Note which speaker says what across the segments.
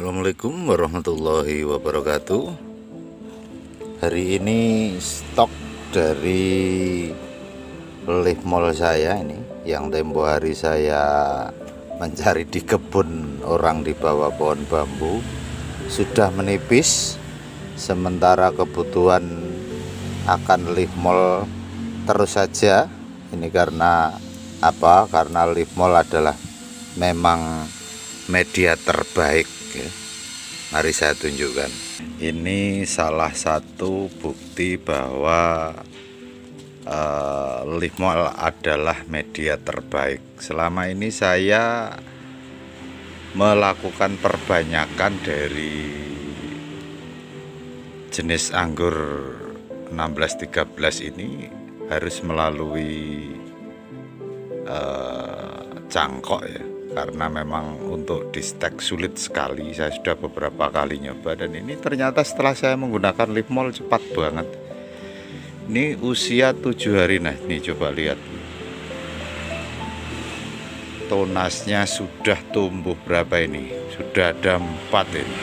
Speaker 1: Assalamualaikum warahmatullahi wabarakatuh. Hari ini stok dari lift mall saya ini, yang tempo hari saya mencari di kebun orang di bawah pohon bambu, sudah menipis. Sementara kebutuhan akan lift mall terus saja. Ini karena apa? Karena lift mall adalah memang media terbaik ya. Mari saya tunjukkan. Ini salah satu bukti bahwa lift mall adalah media terbaik. Selama ini saya melakukan perbanyakan dari jenis anggur 16-13 ini harus melalui cangkok ya, karena memang untuk di stek sulit sekali. Saya sudah beberapa kali nyoba, dan ini ternyata setelah saya menggunakan lift mall cepat banget. Ini usia 7 hari. Nah ini coba lihat, tonasnya sudah tumbuh berapa ini, sudah ada 4 ini.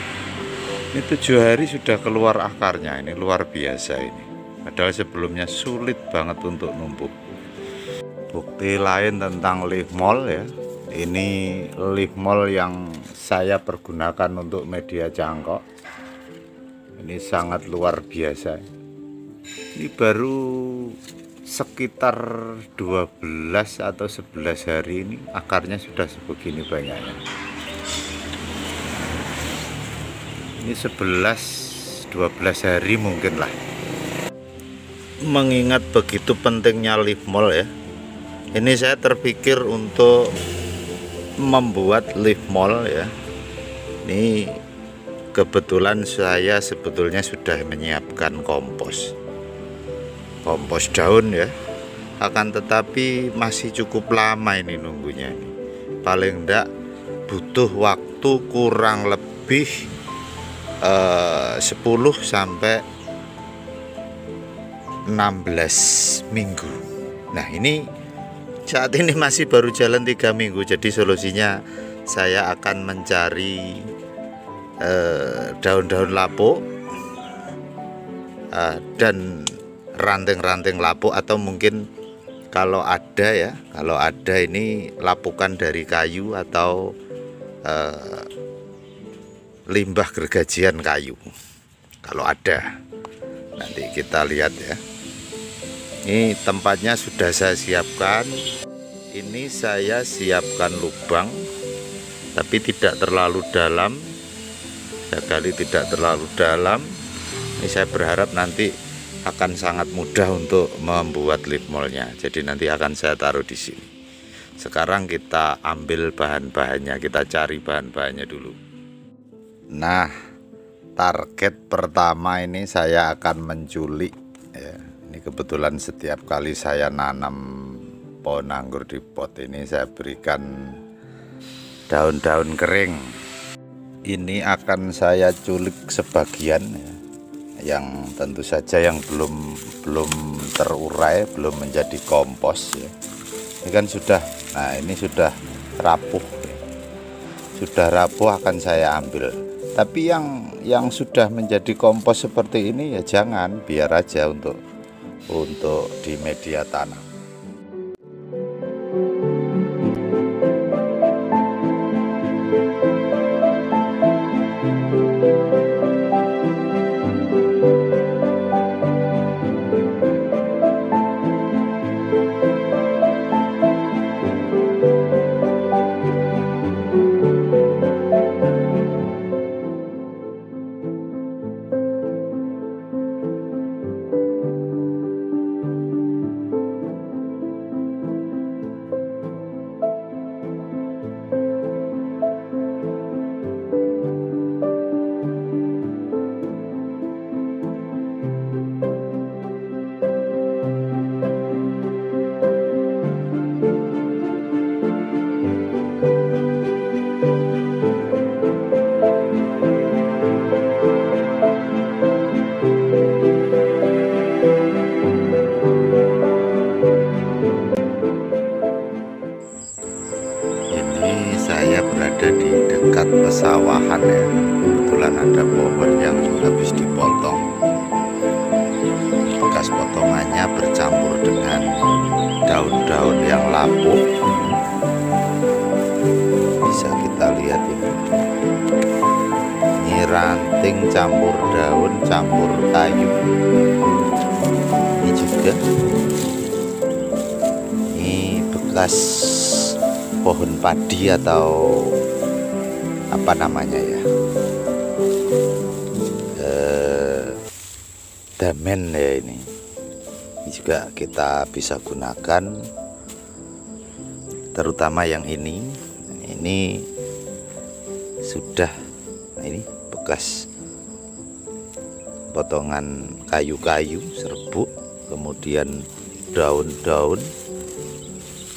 Speaker 1: Ini 7 hari sudah keluar akarnya. Ini luar biasa ini, padahal sebelumnya sulit banget untuk numbuh. Bukti lain tentang lift mall ya, ini lift mall yang saya pergunakan untuk media jangkok. Ini sangat luar biasa. Ini baru sekitar 12 atau 11 hari ini akarnya sudah sebegini banyaknya. Ini 11-12 hari mungkin lah. Mengingat begitu pentingnya lift mall ya, ini saya terpikir untuk membuat lift mall ya. Ini kebetulan saya sebetulnya sudah menyiapkan kompos daun ya, akan tetapi masih cukup lama ini nunggunya ini. Paling enggak butuh waktu kurang lebih 10 sampai 16 minggu. Nah ini saat ini masih baru jalan 3 minggu. Jadi solusinya saya akan mencari daun-daun lapuk dan ranting-ranting lapuk, atau mungkin kalau ada ya, kalau ada ini lapukan dari kayu atau limbah gergajian kayu. Kalau ada, nanti kita lihat ya. Ini tempatnya sudah saya siapkan. Ini saya siapkan lubang, tapi tidak terlalu dalam. Saya gali tidak terlalu dalam. Ini saya berharap nanti akan sangat mudah untuk membuat lift mallnya. Jadi nanti akan saya taruh di sini. Sekarang kita ambil bahan-bahannya, kita cari bahan-bahannya dulu. Nah, target pertama ini saya akan menculik ya. Ini kebetulan setiap kali saya nanam pohon anggur di pot ini, saya berikan daun-daun kering. Ini akan saya culik sebagian ya, yang tentu saja yang belum terurai, belum menjadi kompos ya. Ini kan sudah, nah ini sudah rapuh ya. Sudah rapuh akan saya ambil. Tapi yang sudah menjadi kompos seperti ini ya jangan, biar aja untuk di media tanam. persawahan ya. Kebetulan ada pohon yang habis dipotong. Bekas potongannya bercampur dengan daun-daun yang lapuk. Bisa kita lihat ini. Ini ranting campur daun, campur kayu. Ini juga. Ini bekas pohon padi atau apa namanya ya, damen ya ini juga kita bisa gunakan, terutama yang ini sudah, ini bekas potongan kayu-kayu serbuk, kemudian daun-daun.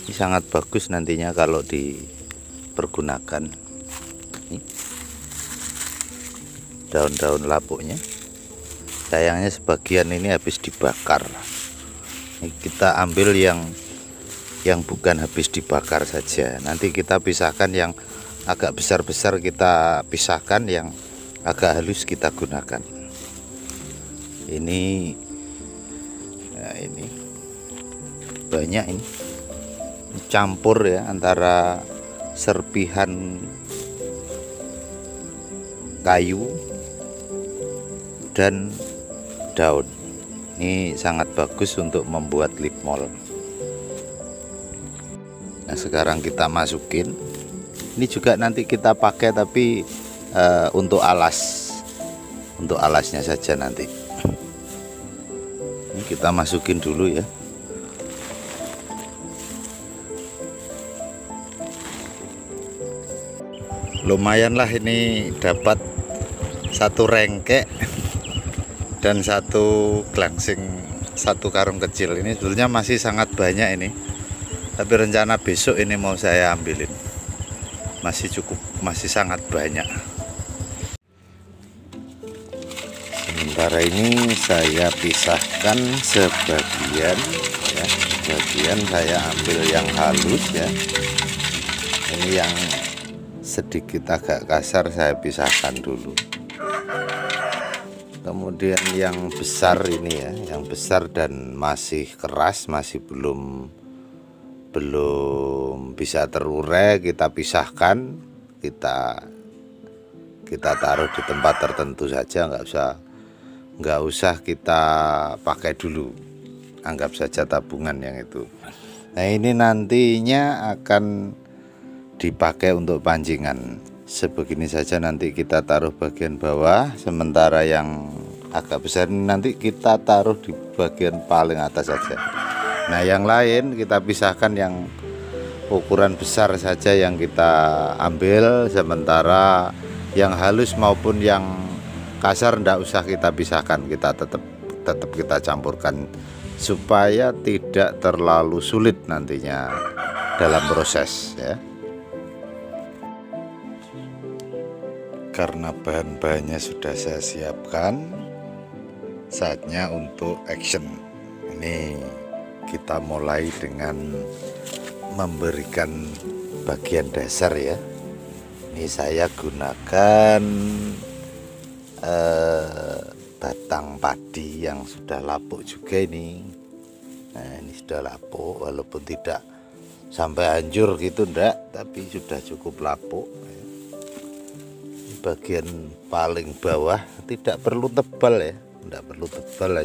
Speaker 1: Ini sangat bagus nantinya kalau dipergunakan. Daun-daun lapuknya, sayangnya sebagian ini habis dibakar. Ini kita ambil yang bukan habis dibakar saja. Nanti kita pisahkan, yang agak besar-besar kita pisahkan, yang agak halus kita gunakan. Ini nah ini banyak, ini campur ya antara serpihan kayu dan daun. Ini sangat bagus untuk membuat lip mol. Nah, sekarang kita masukin. Ini juga nanti kita pakai, tapi untuk alasnya saja nanti. Ini kita masukin dulu ya. Lumayanlah ini dapat satu rengkek dan satu glangsing, satu karung kecil. Ini sebetulnya masih sangat banyak ini, tapi rencana besok ini mau saya ambilin. Masih cukup, masih sangat banyak. Sementara ini saya pisahkan sebagian ya, sebagian saya ambil yang halus ya. Ini yang sedikit agak kasar saya pisahkan dulu. Kemudian yang besar ini ya, yang besar dan masih keras, masih belum bisa terurai, kita pisahkan, kita taruh di tempat tertentu saja, nggak usah kita pakai dulu, anggap saja tabungan yang itu. Nah, ini nantinya akan dipakai untuk pancingan. Sebegini saja nanti kita taruh bagian bawah, sementara yang agak besar ini nanti kita taruh di bagian paling atas saja. Nah, yang lain kita pisahkan, yang ukuran besar saja yang kita ambil, sementara yang halus maupun yang kasar ndak usah kita pisahkan, kita tetap kita campurkan supaya tidak terlalu sulit nantinya dalam proses ya. Karena bahan-bahannya sudah saya siapkan, saatnya untuk action. Ini kita mulai dengan memberikan bagian dasar ya. Ini saya gunakan batang padi yang sudah lapuk juga ini. Nah, ini sudah lapuk, walaupun tidak sampai hancur gitu enggak, tapi sudah cukup lapuk. Bagian paling bawah tidak perlu tebal ya, tidak perlu tebal,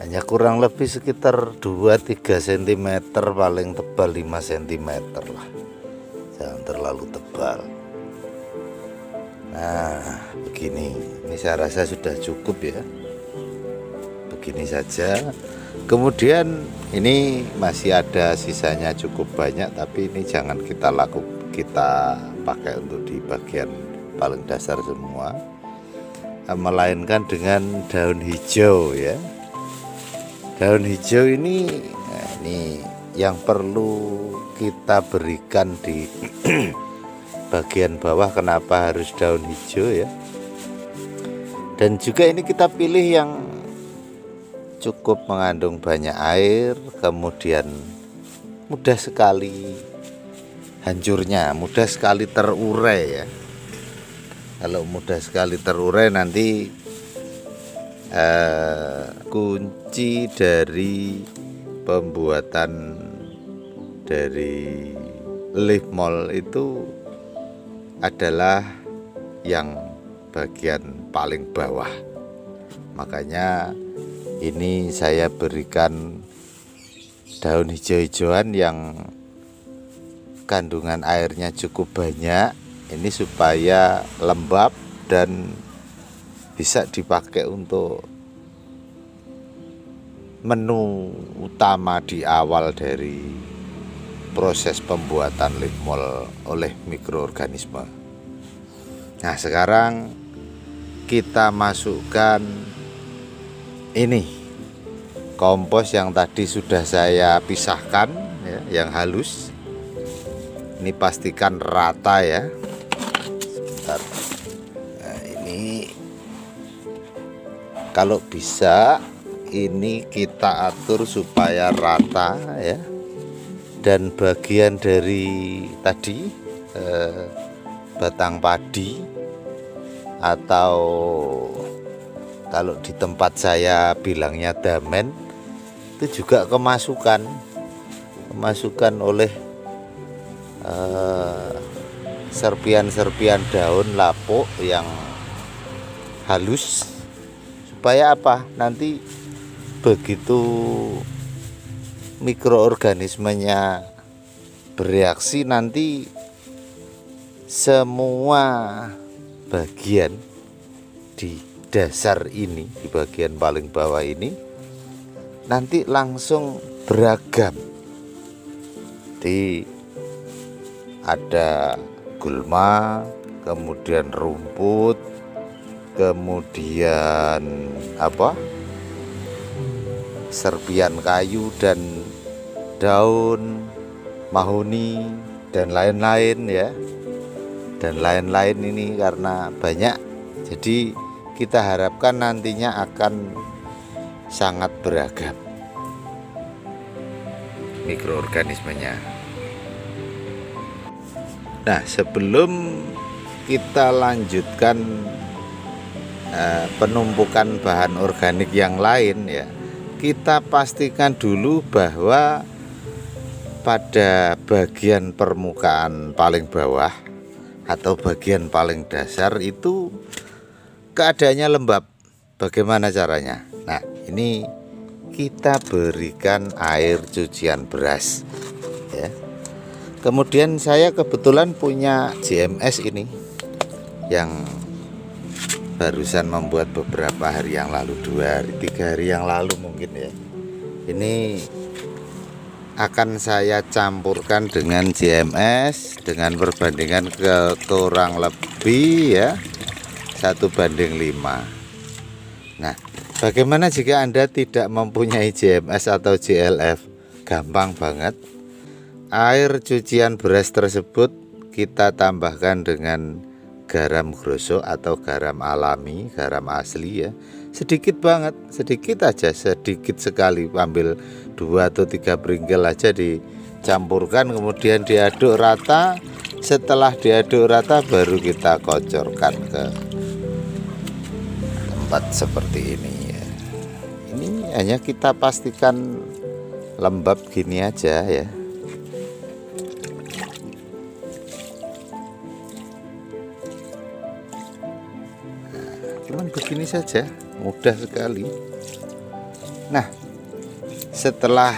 Speaker 1: hanya kurang lebih sekitar 2-3 cm, paling tebal 5 cm lah, jangan terlalu tebal. Nah, begini, ini saya rasa sudah cukup ya, begini saja. Kemudian ini masih ada sisanya cukup banyak, tapi ini jangan kita pakai untuk di bagian paling dasar semua, melainkan dengan daun hijau ya. Daun hijau ini, nah ini yang perlu kita berikan di bagian bawah. Kenapa harus daun hijau ya? Dan juga ini kita pilih yang cukup mengandung banyak air, kemudian mudah sekali hancurnya, mudah sekali terurai ya. Kalau mudah sekali terurai nanti kunci dari pembuatan dari leaf mold itu adalah yang bagian paling bawah. Makanya ini saya berikan daun hijau-hijauan yang kandungan airnya cukup banyak, ini supaya lembab dan bisa dipakai untuk menu utama di awal dari proses pembuatan leaf mold oleh mikroorganisme. Nah, sekarang kita masukkan ini kompos yang tadi sudah saya pisahkan ya, yang halus. Ini pastikan rata ya. Sebentar. Nah, ini kalau bisa ini kita atur supaya rata ya. Dan bagian dari tadi batang padi, atau kalau di tempat saya bilangnya damen, itu juga kemasukan oleh serpian-serpian daun lapuk yang halus, supaya apa, nanti begitu mikroorganismenya bereaksi, nanti semua bagian di dasar ini, di bagian paling bawah ini, nanti langsung beragam. Jadi ada gulma, kemudian rumput, kemudian serpian kayu dan daun mahoni dan lain-lain ya. Dan lain-lain ini karena banyak, jadi kita harapkan nantinya akan sangat beragam mikroorganismenya. Nah, sebelum kita lanjutkan penumpukan bahan organik yang lain ya, kita pastikan dulu bahwa pada bagian permukaan paling bawah atau bagian paling dasar itu keadaannya lembab. Bagaimana caranya? Nah, ini kita berikan air cucian beras ya. Kemudian saya kebetulan punya JMS ini yang barusan membuat beberapa hari yang lalu, 2 hari 3 hari yang lalu mungkin ya. Ini akan saya campurkan dengan JMS dengan perbandingan kurang lebih ya 1:5. Nah, bagaimana jika Anda tidak mempunyai JMS atau JLF? Gampang banget. Air cucian beras tersebut kita tambahkan dengan garam grosok atau garam alami, garam asli ya. Sedikit banget, sedikit aja, sedikit sekali. Ambil 2 atau 3 peringgel aja, dicampurkan, kemudian diaduk rata. Setelah diaduk rata baru kita kocorkan ke tempat seperti ini ya. Ini hanya kita pastikan lembab gini aja ya. Cuman begini saja, mudah sekali. Nah, setelah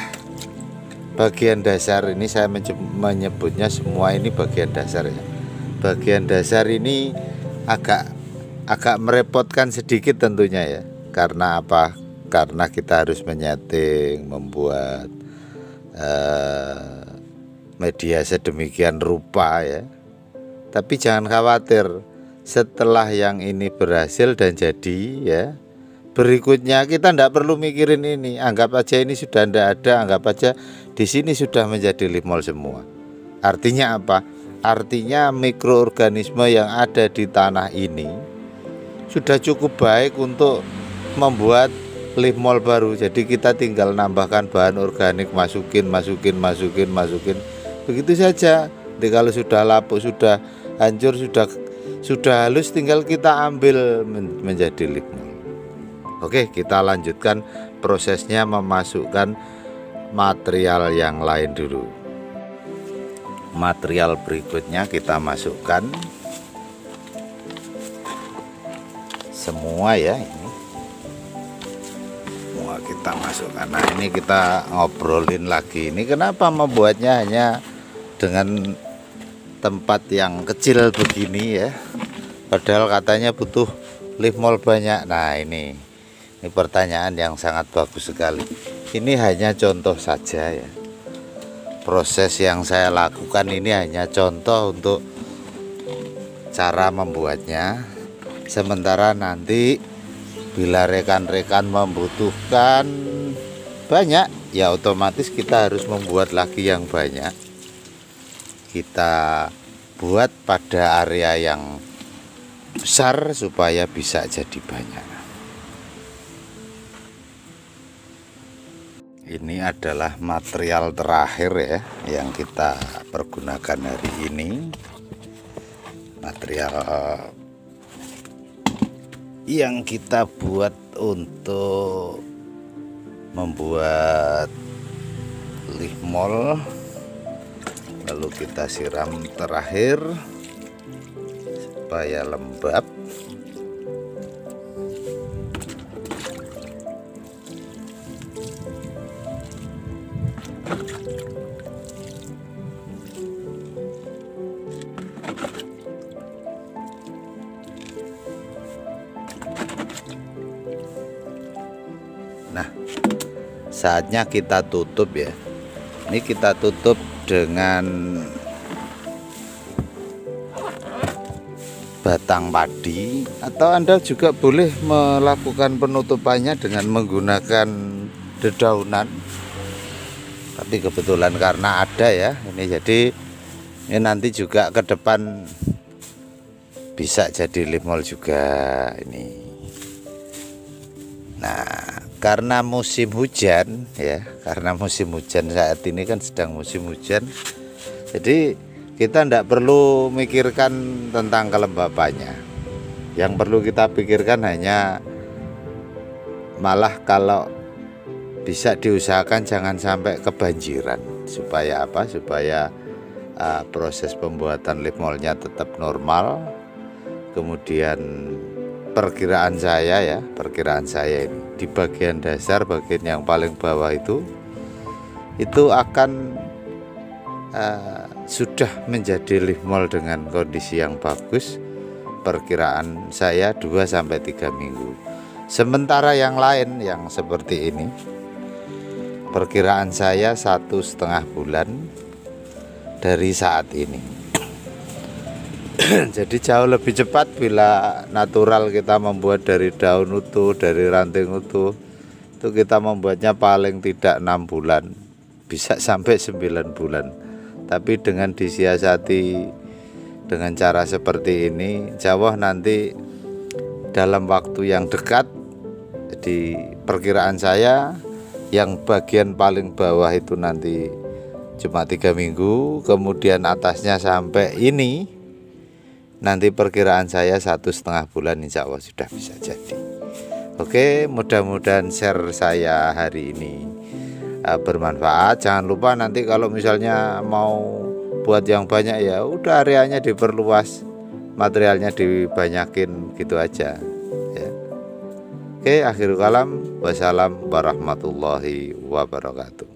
Speaker 1: bagian dasar ini, saya menyebutnya semua ini bagian dasar ya. Bagian dasar ini agak merepotkan sedikit tentunya ya. Karena apa? Karena kita harus menyeting, membuat media sedemikian rupa ya. Tapi jangan khawatir, setelah yang ini berhasil dan jadi ya, berikutnya kita tidak perlu mikirin ini. Anggap aja ini sudah tidak ada, anggap aja di sini sudah menjadi leaf mold semua. Artinya apa? Artinya mikroorganisme yang ada di tanah ini sudah cukup baik untuk membuat leaf mold baru. Jadi kita tinggal nambahkan bahan organik, masukin. Begitu saja. Jadi kalau sudah lapuk, sudah hancur, sudah halus, tinggal kita ambil menjadi lignol. Oke, kita lanjutkan prosesnya, memasukkan material yang lain dulu. Material berikutnya kita masukkan semua ya, ini semua kita masukkan. Nah, ini kita ngobrolin lagi, ini kenapa membuatnya hanya dengan tempat yang kecil begini ya, padahal katanya butuh liftmol banyak. Nah, ini pertanyaan yang sangat bagus sekali. Ini hanya contoh saja ya, proses yang saya lakukan ini hanya contoh untuk cara membuatnya. Sementara nanti bila rekan-rekan membutuhkan banyak, ya otomatis kita harus membuat lagi yang banyak. Kita buat pada area yang besar supaya bisa jadi banyak. Ini adalah material terakhir ya yang kita pergunakan hari ini. Material yang kita buat untuk membuat liftmol, lalu kita siram terakhir supaya lembab. Nah, saatnya kita tutup ya. Ini kita tutup dengan batang padi, atau Anda juga boleh melakukan penutupannya dengan menggunakan dedaunan. Tapi kebetulan karena ada ya ini, jadi ini nanti juga ke depan bisa jadi liftmol juga ini. Nah, karena musim hujan ya, karena musim hujan saat ini kan sedang musim hujan, jadi kita tidak perlu mikirkan tentang kelembapannya. Yang perlu kita pikirkan hanya malah kalau bisa diusahakan jangan sampai kebanjiran. Supaya apa? Supaya proses pembuatan liftmolnya tetap normal. Kemudian perkiraan saya ini di bagian dasar, bagian yang paling bawah itu akan sudah menjadi liftmol dengan kondisi yang bagus. Perkiraan saya 2-3 minggu. Sementara yang lain yang seperti ini, perkiraan saya 1,5 bulan dari saat ini. Jadi jauh lebih cepat bila natural kita membuat dari daun utuh, dari ranting utuh. Itu kita membuatnya paling tidak 6 bulan, bisa sampai 9 bulan. Tapi dengan disiasati dengan cara seperti ini, insya Allah nanti dalam waktu yang dekat. Jadi perkiraan saya yang bagian paling bawah itu nanti cuma 3 minggu, kemudian atasnya sampai ini nanti perkiraan saya 1,5 bulan, insya Allah sudah bisa jadi. Oke, mudah-mudahan share saya hari ini bermanfaat. Jangan lupa nanti kalau misalnya mau buat yang banyak, ya udah areanya diperluas, materialnya dibanyakin gitu aja ya. Oke, akhirul kalam, wassalam warahmatullahi wabarakatuh.